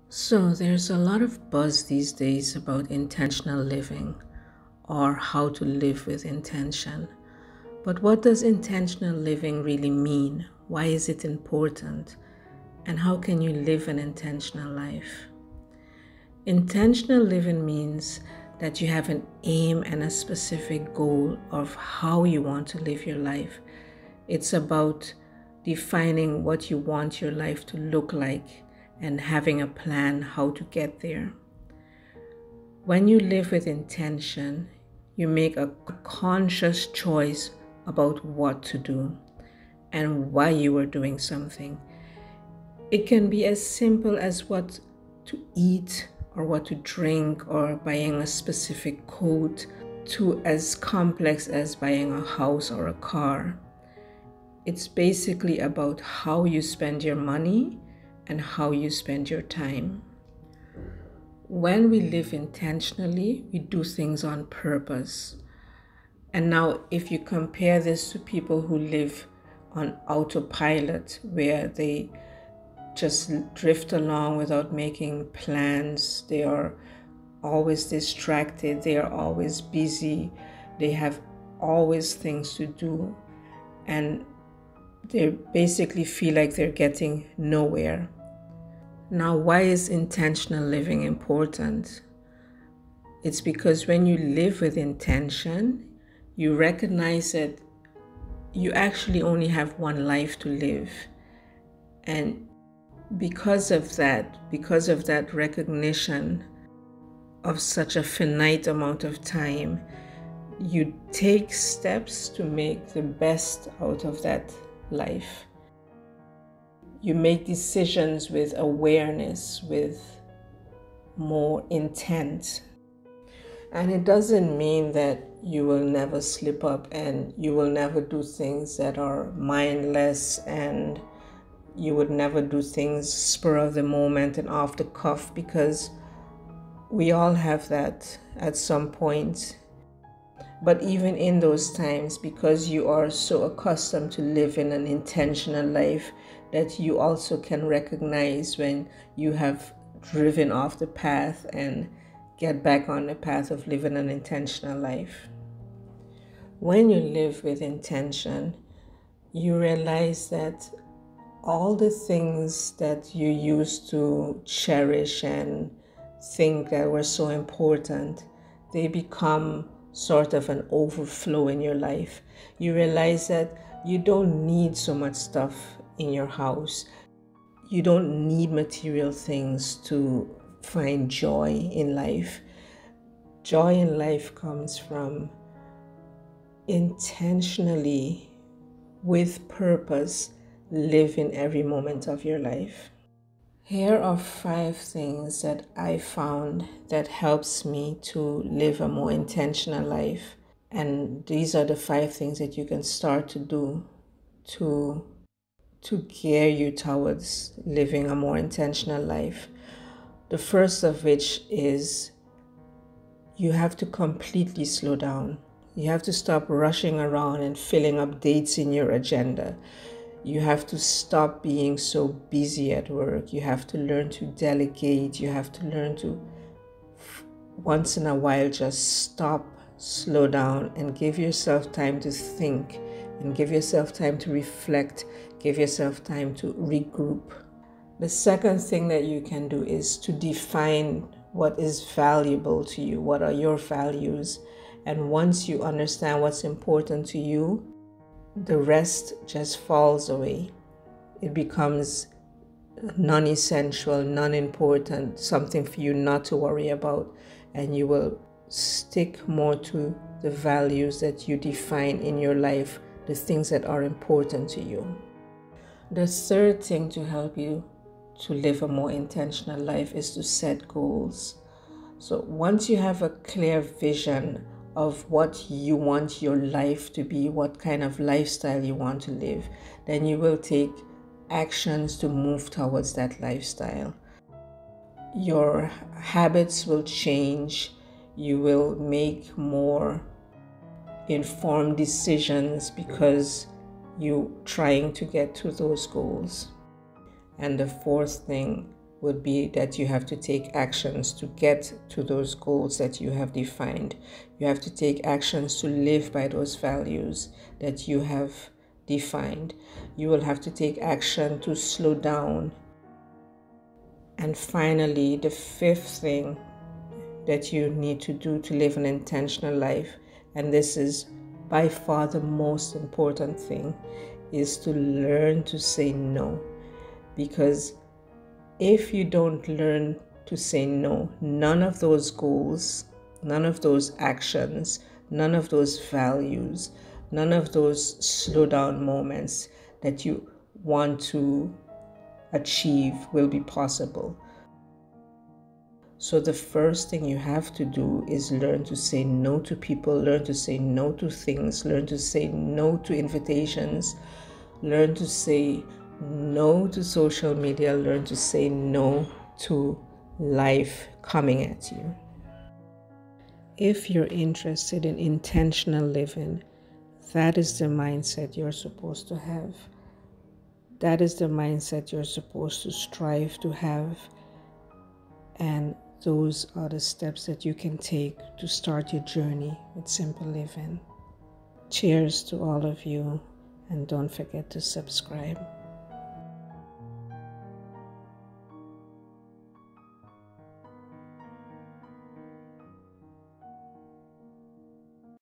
So there's a lot of buzz these days about intentional living or how to live with intention. But what does intentional living really mean? Why is it important? And how can you live an intentional life? Intentional living means that you have an aim and a specific goal of how you want to live your life. It's about defining what you want your life to look like and having a plan how to get there. When you live with intention, you make a conscious choice about what to do and why you are doing something. It can be as simple as what to eat or what to drink or buying a specific coat to as complex as buying a house or a car. It's basically about how you spend your money and how you spend your time. When we live intentionally, we do things on purpose. And now, if you compare this to people who live on autopilot, where they just drift along without making plans, they are always distracted, they are always busy, they have always things to do, and they basically feel like they're getting nowhere. Now, why is intentional living important? It's because when you live with intention, you recognize that you actually only have one life to live. And because of that recognition of such a finite amount of time, you take steps to make the best out of that life. You make decisions with awareness, with more intent. And it doesn't mean that you will never slip up and you will never do things that are mindless, and you would never do things spur of the moment and off the cuff, because we all have that at some point. But even in those times, because you are so accustomed to living an intentional life, that you also can recognize when you have driven off the path and get back on the path of living an intentional life. When you live with intention, you realize that all the things that you used to cherish and think that were so important, they become sort of an overflow in your life. You realize that you don't need so much stuff in your house. You don't need material things to find joy in life. Joy in life comes from intentionally, with purpose, living every moment of your life. Here are 5 things that I found that helps me to live a more intentional life. And these are the 5 things that you can start to do to gear you towards living a more intentional life. The first of which is you have to completely slow down. You have to stop rushing around and filling up dates in your agenda. You have to stop being so busy at work. You have to learn to delegate. You have to learn to, once in a while, just stop, slow down, and give yourself time to think, and give yourself time to reflect, give yourself time to regroup. The second thing that you can do is to define what is valuable to you. What are your values? And once you understand what's important to you, the rest just falls away. It becomes non-essential, non-important, something for you not to worry about, and you will stick more to the values that you define in your life, the things that are important to you. The third thing to help you to live a more intentional life is to set goals. So once you have a clear vision of what you want your life to be, what kind of lifestyle you want to live, then you will take actions to move towards that lifestyle. Your habits will change. You will make more informed decisions because you're trying to get to those goals. And the fourth thing would be that you have to take actions to get to those goals that you have defined. You have to take actions to live by those values that you have defined. You will have to take action to slow down. And finally, the fifth thing that you need to do to live an intentional life, and this is by far the most important thing, is to learn to say no. Because if you don't learn to say no, none of those goals, none of those actions, none of those values, none of those slow down moments that you want to achieve will be possible. So the first thing you have to do is learn to say no to people, learn to say no to things, learn to say no to invitations, learn to say no to social media, learn to say no to life coming at you. If you're interested in intentional living, that is the mindset you're supposed to have. That is the mindset you're supposed to strive to have. And those are the steps that you can take to start your journey with simple living. Cheers to all of you, and don't forget to subscribe.